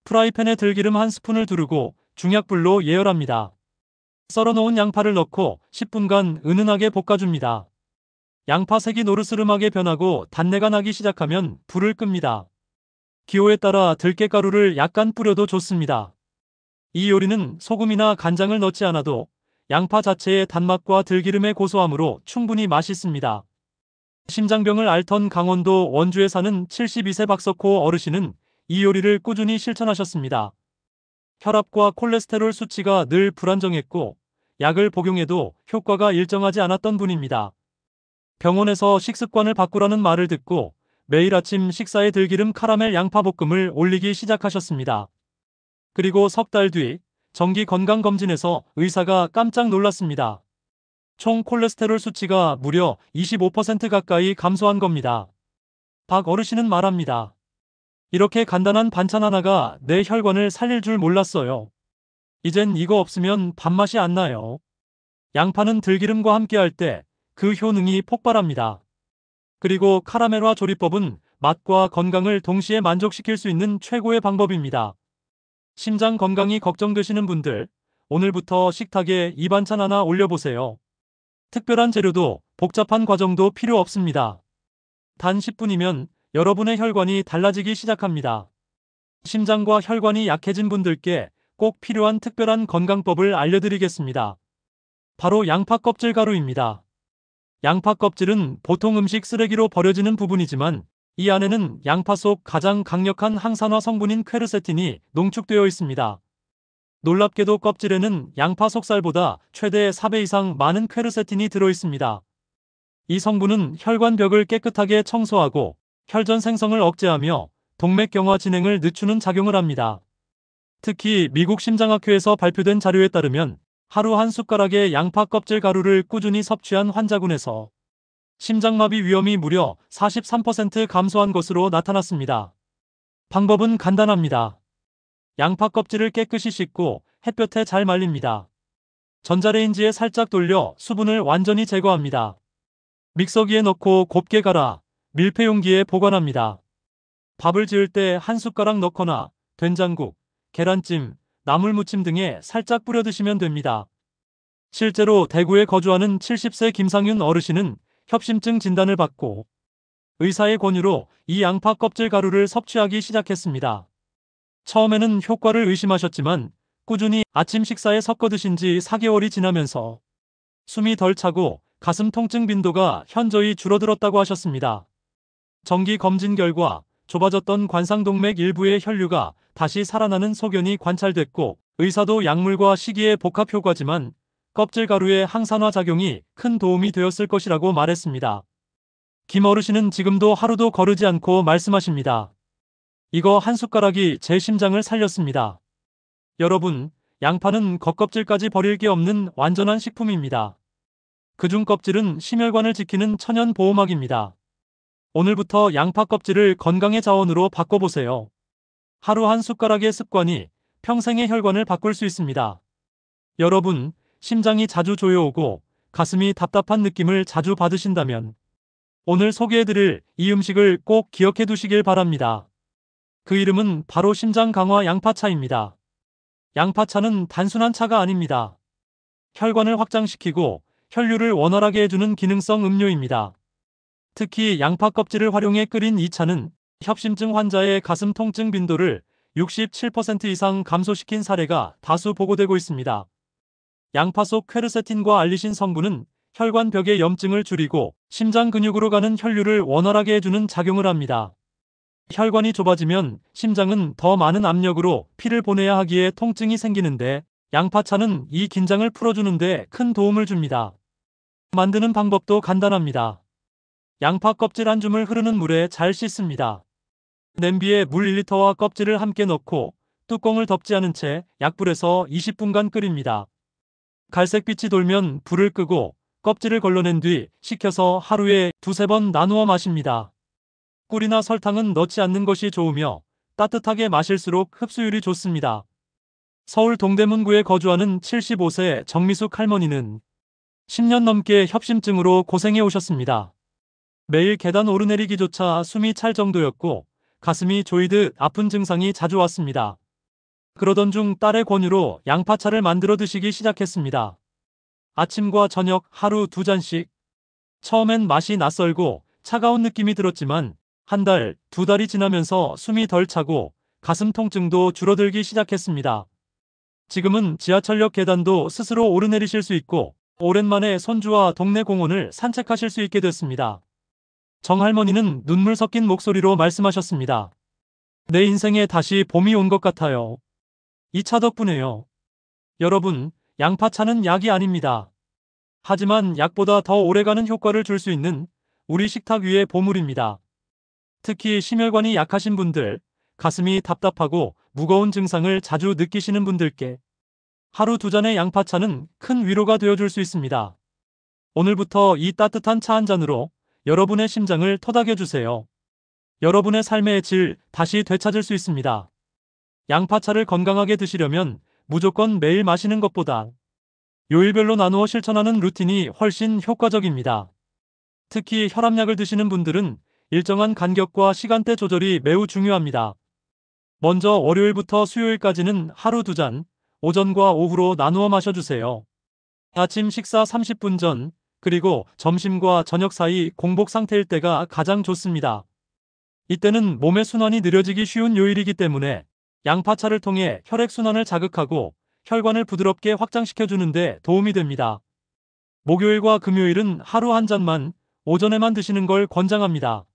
프라이팬에 들기름 한 스푼을 두르고 중약불로 예열합니다. 썰어놓은 양파를 넣고 10분간 은은하게 볶아줍니다. 양파 색이 노르스름하게 변하고 단내가 나기 시작하면 불을 끕니다. 기호에 따라 들깨가루를 약간 뿌려도 좋습니다. 이 요리는 소금이나 간장을 넣지 않아도 양파 자체의 단맛과 들기름의 고소함으로 충분히 맛있습니다. 심장병을 앓던 강원도 원주에 사는 72세 박석호 어르신은 이 요리를 꾸준히 실천하셨습니다. 혈압과 콜레스테롤 수치가 늘 불안정했고 약을 복용해도 효과가 일정하지 않았던 분입니다. 병원에서 식습관을 바꾸라는 말을 듣고 매일 아침 식사에 들기름 카라멜 양파볶음을 올리기 시작하셨습니다. 그리고 석 달 뒤 정기 건강검진에서 의사가 깜짝 놀랐습니다. 총 콜레스테롤 수치가 무려 25% 가까이 감소한 겁니다. 박 어르신은 말합니다. 이렇게 간단한 반찬 하나가 내 혈관을 살릴 줄 몰랐어요. 이젠 이거 없으면 밥맛이 안 나요. 양파는 들기름과 함께할 때 그 효능이 폭발합니다. 그리고 카라멜화 조리법은 맛과 건강을 동시에 만족시킬 수 있는 최고의 방법입니다. 심장 건강이 걱정되시는 분들, 오늘부터 식탁에 이 반찬 하나 올려보세요. 특별한 재료도 복잡한 과정도 필요 없습니다. 단 10분이면 여러분의 혈관이 달라지기 시작합니다. 심장과 혈관이 약해진 분들께 꼭 필요한 특별한 건강법을 알려드리겠습니다. 바로 양파 껍질 가루입니다. 양파 껍질은 보통 음식 쓰레기로 버려지는 부분이지만 이 안에는 양파 속 가장 강력한 항산화 성분인 퀘르세틴이 농축되어 있습니다. 놀랍게도 껍질에는 양파 속살보다 최대 4배 이상 많은 퀘르세틴이 들어있습니다. 이 성분은 혈관벽을 깨끗하게 청소하고 혈전 생성을 억제하며 동맥경화 진행을 늦추는 작용을 합니다. 특히 미국 심장학회에서 발표된 자료에 따르면 하루 한 숟가락의 양파 껍질 가루를 꾸준히 섭취한 환자군에서 심장마비 위험이 무려 43% 감소한 것으로 나타났습니다. 방법은 간단합니다. 양파 껍질을 깨끗이 씻고 햇볕에 잘 말립니다. 전자레인지에 살짝 돌려 수분을 완전히 제거합니다. 믹서기에 넣고 곱게 갈아 밀폐 용기에 보관합니다. 밥을 지을 때 한 숟가락 넣거나 된장국, 계란찜, 나물무침 등에 살짝 뿌려 드시면 됩니다. 실제로 대구에 거주하는 70세 김상윤 어르신은 협심증 진단을 받고 의사의 권유로 이 양파 껍질 가루를 섭취하기 시작했습니다. 처음에는 효과를 의심하셨지만 꾸준히 아침 식사에 섞어 드신 지 4개월이 지나면서 숨이 덜 차고 가슴 통증 빈도가 현저히 줄어들었다고 하셨습니다. 정기 검진 결과 좁아졌던 관상동맥 일부의 혈류가 다시 살아나는 소견이 관찰됐고 의사도 약물과 시기의 복합 효과지만 껍질 가루의 항산화 작용이 큰 도움이 되었을 것이라고 말했습니다. 김 어르신은 지금도 하루도 거르지 않고 말씀하십니다. 이거 한 숟가락이 제 심장을 살렸습니다. 여러분, 양파는 겉껍질까지 버릴 게 없는 완전한 식품입니다. 그중 껍질은 심혈관을 지키는 천연 보호막입니다. 오늘부터 양파 껍질을 건강의 자원으로 바꿔보세요. 하루 한 숟가락의 습관이 평생의 혈관을 바꿀 수 있습니다. 여러분, 심장이 자주 조여오고 가슴이 답답한 느낌을 자주 받으신다면 오늘 소개해드릴 이 음식을 꼭 기억해 두시길 바랍니다. 그 이름은 바로 심장 강화 양파차입니다. 양파차는 단순한 차가 아닙니다. 혈관을 확장시키고 혈류를 원활하게 해주는 기능성 음료입니다. 특히 양파 껍질을 활용해 끓인 이 차는 협심증 환자의 가슴 통증 빈도를 67% 이상 감소시킨 사례가 다수 보고되고 있습니다. 양파 속 퀘르세틴과 알리신 성분은 혈관벽의 염증을 줄이고 심장 근육으로 가는 혈류를 원활하게 해주는 작용을 합니다. 혈관이 좁아지면 심장은 더 많은 압력으로 피를 보내야 하기에 통증이 생기는데 양파차는 이 긴장을 풀어주는 데 큰 도움을 줍니다. 만드는 방법도 간단합니다. 양파 껍질 한 줌을 흐르는 물에 잘 씻습니다. 냄비에 물 1리터와 껍질을 함께 넣고 뚜껑을 덮지 않은 채 약불에서 20분간 끓입니다. 갈색빛이 돌면 불을 끄고 껍질을 걸러낸 뒤 식혀서 하루에 두세 번 나누어 마십니다. 꿀이나 설탕은 넣지 않는 것이 좋으며 따뜻하게 마실수록 흡수율이 좋습니다. 서울 동대문구에 거주하는 75세 정미숙 할머니는 10년 넘게 협심증으로 고생해 오셨습니다. 매일 계단 오르내리기조차 숨이 찰 정도였고 가슴이 조이듯 아픈 증상이 자주 왔습니다. 그러던 중 딸의 권유로 양파차를 만들어 드시기 시작했습니다. 아침과 저녁 하루 2잔씩. 처음엔 맛이 낯설고 차가운 느낌이 들었지만 한 달, 2달이 지나면서 숨이 덜 차고 가슴 통증도 줄어들기 시작했습니다. 지금은 지하철역 계단도 스스로 오르내리실 수 있고 오랜만에 손주와 동네 공원을 산책하실 수 있게 됐습니다. 정 할머니는 눈물 섞인 목소리로 말씀하셨습니다. 내 인생에 다시 봄이 온 것 같아요. 이 차 덕분에요. 여러분, 양파차는 약이 아닙니다. 하지만 약보다 더 오래가는 효과를 줄 수 있는 우리 식탁 위의 보물입니다. 특히 심혈관이 약하신 분들, 가슴이 답답하고 무거운 증상을 자주 느끼시는 분들께 하루 2잔의 양파차는 큰 위로가 되어줄 수 있습니다. 오늘부터 이 따뜻한 차 한 잔으로 여러분의 심장을 토닥여주세요. 여러분의 삶의 질 다시 되찾을 수 있습니다. 양파차를 건강하게 드시려면 무조건 매일 마시는 것보다 요일별로 나누어 실천하는 루틴이 훨씬 효과적입니다. 특히 혈압약을 드시는 분들은 일정한 간격과 시간대 조절이 매우 중요합니다. 먼저 월요일부터 수요일까지는 하루 2잔, 오전과 오후로 나누어 마셔주세요. 아침 식사 30분 전, 그리고 점심과 저녁 사이 공복 상태일 때가 가장 좋습니다. 이때는 몸의 순환이 느려지기 쉬운 요일이기 때문에 양파차를 통해 혈액순환을 자극하고 혈관을 부드럽게 확장시켜주는 데 도움이 됩니다. 목요일과 금요일은 하루 한 잔만 오전에만 드시는 걸 권장합니다.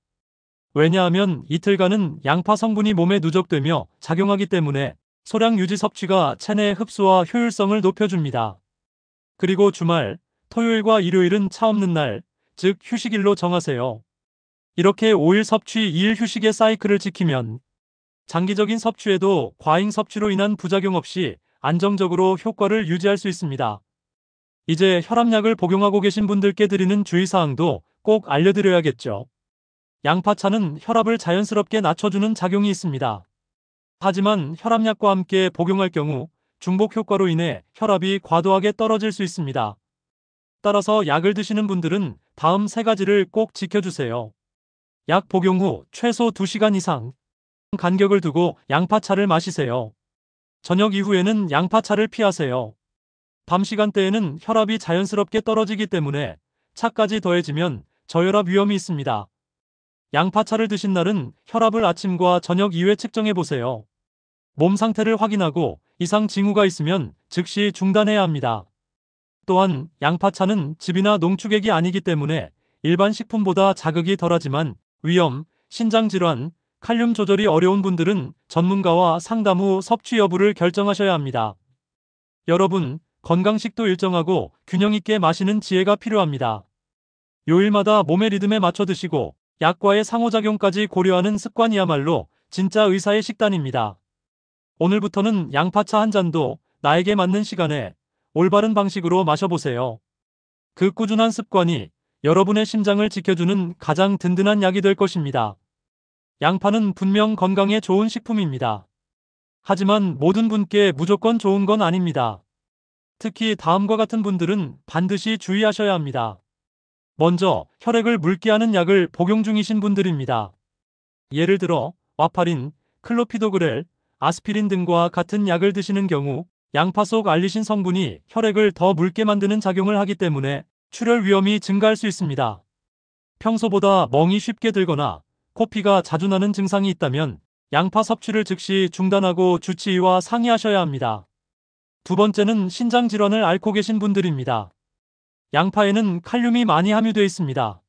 왜냐하면 이틀간은 양파 성분이 몸에 누적되며 작용하기 때문에 소량 유지 섭취가 체내 흡수와 효율성을 높여줍니다. 그리고 주말, 토요일과 일요일은 차 없는 날, 즉 휴식일로 정하세요. 이렇게 5일 섭취 2일 휴식의 사이클을 지키면 장기적인 섭취에도 과잉 섭취로 인한 부작용 없이 안정적으로 효과를 유지할 수 있습니다. 이제 혈압약을 복용하고 계신 분들께 드리는 주의사항도 꼭 알려드려야겠죠. 양파차는 혈압을 자연스럽게 낮춰주는 작용이 있습니다. 하지만 혈압약과 함께 복용할 경우 중복 효과로 인해 혈압이 과도하게 떨어질 수 있습니다. 따라서 약을 드시는 분들은 다음 3가지를 꼭 지켜주세요. 약 복용 후 최소 2시간 이상 간격을 두고 양파차를 마시세요. 저녁 이후에는 양파차를 피하세요. 밤 시간대에는 혈압이 자연스럽게 떨어지기 때문에 차까지 더해지면 저혈압 위험이 있습니다. 양파차를 드신 날은 혈압을 아침과 저녁 이후에 측정해보세요. 몸 상태를 확인하고 이상 징후가 있으면 즉시 중단해야 합니다. 또한 양파차는 즙이나 농축액이 아니기 때문에 일반 식품보다 자극이 덜하지만 위염, 신장질환, 칼륨 조절이 어려운 분들은 전문가와 상담 후 섭취 여부를 결정하셔야 합니다. 여러분, 건강식도 일정하고 균형 있게 마시는 지혜가 필요합니다. 요일마다 몸의 리듬에 맞춰 드시고 약과의 상호작용까지 고려하는 습관이야말로 진짜 의사의 식단입니다. 오늘부터는 양파차 한 잔도 나에게 맞는 시간에 올바른 방식으로 마셔보세요. 그 꾸준한 습관이 여러분의 심장을 지켜주는 가장 든든한 약이 될 것입니다. 양파는 분명 건강에 좋은 식품입니다. 하지만 모든 분께 무조건 좋은 건 아닙니다. 특히 다음과 같은 분들은 반드시 주의하셔야 합니다. 먼저, 혈액을 묽게 하는 약을 복용 중이신 분들입니다. 예를 들어 와파린, 클로피도그렐, 아스피린 등과 같은 약을 드시는 경우 양파 속 알리신 성분이 혈액을 더 묽게 만드는 작용을 하기 때문에 출혈 위험이 증가할 수 있습니다. 평소보다 멍이 쉽게 들거나 코피가 자주 나는 증상이 있다면 양파 섭취를 즉시 중단하고 주치의와 상의하셔야 합니다. 두 번째는 신장 질환을 앓고 계신 분들입니다. 양파에는 칼륨이 많이 함유되어 있습니다.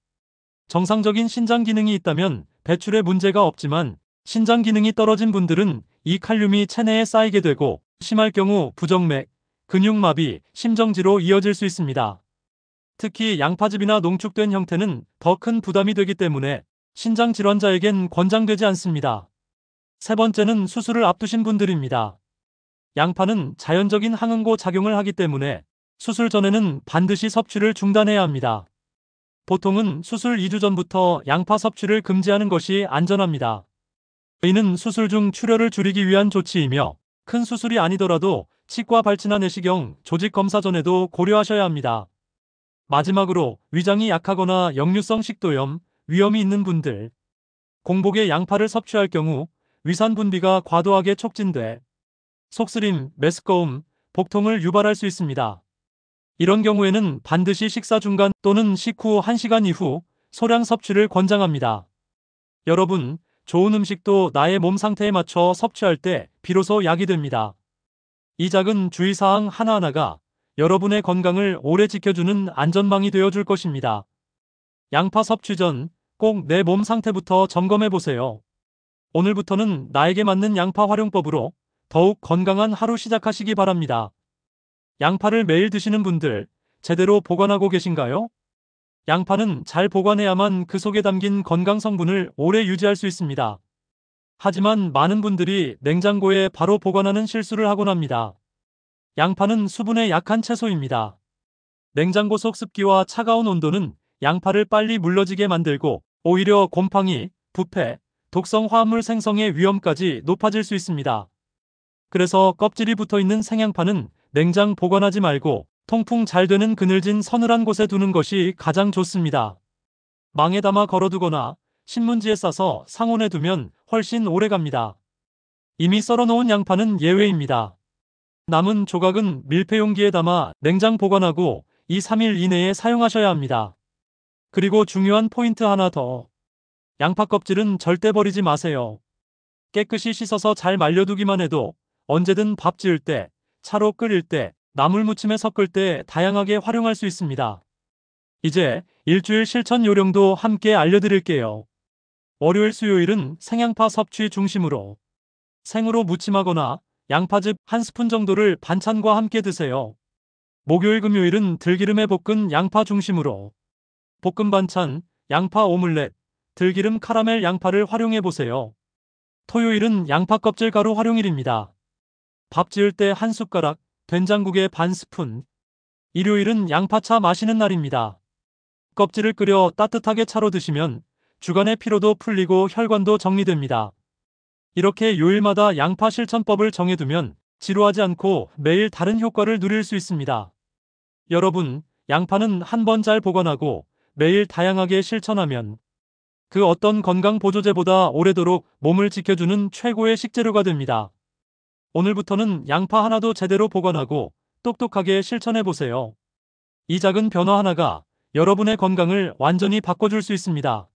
정상적인 신장 기능이 있다면 배출에 문제가 없지만 신장 기능이 떨어진 분들은 이 칼륨이 체내에 쌓이게 되고 심할 경우 부정맥, 근육마비, 심정지로 이어질 수 있습니다. 특히 양파즙이나 농축된 형태는 더 큰 부담이 되기 때문에 신장 질환자에겐 권장되지 않습니다. 세 번째는 수술을 앞두신 분들입니다. 양파는 자연적인 항응고 작용을 하기 때문에 수술 전에는 반드시 섭취를 중단해야 합니다. 보통은 수술 2주 전부터 양파 섭취를 금지하는 것이 안전합니다. 이는 수술 중 출혈을 줄이기 위한 조치이며 큰 수술이 아니더라도 치과 발치나 내시경, 조직 검사 전에도 고려하셔야 합니다. 마지막으로 위장이 약하거나 역류성 식도염, 위염이 있는 분들, 공복에 양파를 섭취할 경우 위산 분비가 과도하게 촉진돼 속쓰림, 메스꺼움, 복통을 유발할 수 있습니다. 이런 경우에는 반드시 식사 중간 또는 식후 1시간 이후 소량 섭취를 권장합니다. 여러분, 좋은 음식도 나의 몸 상태에 맞춰 섭취할 때 비로소 약이 됩니다. 이 작은 주의사항 하나하나가 여러분의 건강을 오래 지켜주는 안전망이 되어줄 것입니다. 양파 섭취 전 꼭 내 몸 상태부터 점검해 보세요. 오늘부터는 나에게 맞는 양파 활용법으로 더욱 건강한 하루 시작하시기 바랍니다. 양파를 매일 드시는 분들, 제대로 보관하고 계신가요? 양파는 잘 보관해야만 그 속에 담긴 건강 성분을 오래 유지할 수 있습니다. 하지만 많은 분들이 냉장고에 바로 보관하는 실수를 하곤 합니다. 양파는 수분에 약한 채소입니다. 냉장고 속 습기와 차가운 온도는 양파를 빨리 물러지게 만들고 오히려 곰팡이, 부패, 독성 화합물 생성의 위험까지 높아질 수 있습니다. 그래서 껍질이 붙어있는 생양파는 냉장 보관하지 말고 통풍 잘 되는 그늘진 서늘한 곳에 두는 것이 가장 좋습니다. 망에 담아 걸어두거나 신문지에 싸서 상온에 두면 훨씬 오래 갑니다. 이미 썰어놓은 양파는 예외입니다. 남은 조각은 밀폐 용기에 담아 냉장 보관하고 2-3일 이내에 사용하셔야 합니다. 그리고 중요한 포인트 하나 더. 양파 껍질은 절대 버리지 마세요. 깨끗이 씻어서 잘 말려두기만 해도 언제든 밥 지을 때, 차로 끓일 때, 나물 무침에 섞을 때 다양하게 활용할 수 있습니다. 이제 일주일 실천 요령도 함께 알려드릴게요. 월요일 수요일은 생양파 섭취 중심으로 생으로 무침하거나 양파즙 1스푼 정도를 반찬과 함께 드세요. 목요일 금요일은 들기름에 볶은 양파 중심으로 볶음 반찬, 양파 오믈렛, 들기름 카라멜 양파를 활용해 보세요. 토요일은 양파 껍질 가루 활용일입니다. 밥 지을 때 1숟가락, 된장국에 반 스푼. 일요일은 양파차 마시는 날입니다. 껍질을 끓여 따뜻하게 차로 드시면 주간의 피로도 풀리고 혈관도 정리됩니다. 이렇게 요일마다 양파 실천법을 정해두면 지루하지 않고 매일 다른 효과를 누릴 수 있습니다. 여러분, 양파는 한 번 잘 보관하고 매일 다양하게 실천하면 그 어떤 건강 보조제보다 오래도록 몸을 지켜주는 최고의 식재료가 됩니다. 오늘부터는 양파 하나도 제대로 보관하고 똑똑하게 실천해보세요. 이 작은 변화 하나가 여러분의 건강을 완전히 바꿔줄 수 있습니다.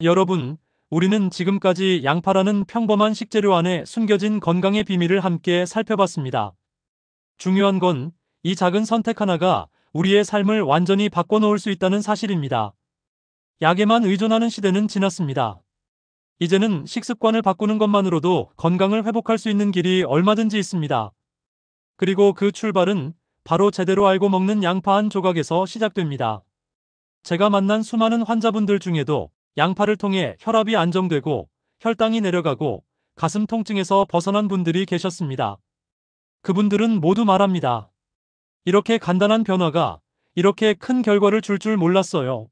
여러분, 우리는 지금까지 양파라는 평범한 식재료 안에 숨겨진 건강의 비밀을 함께 살펴봤습니다. 중요한 건 이 작은 선택 하나가 우리의 삶을 완전히 바꿔놓을 수 있다는 사실입니다. 약에만 의존하는 시대는 지났습니다. 이제는 식습관을 바꾸는 것만으로도 건강을 회복할 수 있는 길이 얼마든지 있습니다. 그리고 그 출발은 바로 제대로 알고 먹는 양파 한 조각에서 시작됩니다. 제가 만난 수많은 환자분들 중에도 양파를 통해 혈압이 안정되고 혈당이 내려가고 가슴 통증에서 벗어난 분들이 계셨습니다. 그분들은 모두 말합니다. 이렇게 간단한 변화가 이렇게 큰 결과를 줄 줄 몰랐어요.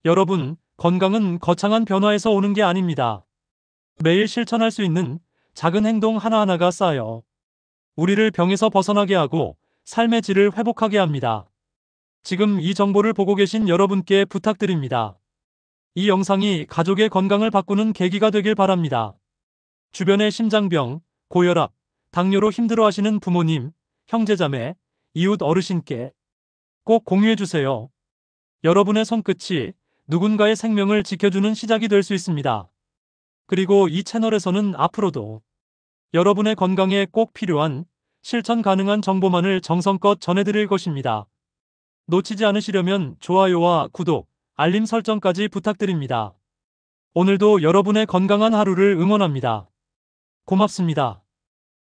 여러분, 건강은 거창한 변화에서 오는 게 아닙니다. 매일 실천할 수 있는 작은 행동 하나하나가 쌓여 우리를 병에서 벗어나게 하고 삶의 질을 회복하게 합니다. 지금 이 정보를 보고 계신 여러분께 부탁드립니다. 이 영상이 가족의 건강을 바꾸는 계기가 되길 바랍니다. 주변의 심장병, 고혈압, 당뇨로 힘들어하시는 부모님, 형제자매, 이웃 어르신께 꼭 공유해주세요. 여러분의 손끝이 누군가의 생명을 지켜주는 시작이 될 수 있습니다. 그리고 이 채널에서는 앞으로도 여러분의 건강에 꼭 필요한 실천 가능한 정보만을 정성껏 전해드릴 것입니다. 놓치지 않으시려면 좋아요와 구독, 알림 설정까지 부탁드립니다. 오늘도 여러분의 건강한 하루를 응원합니다. 고맙습니다.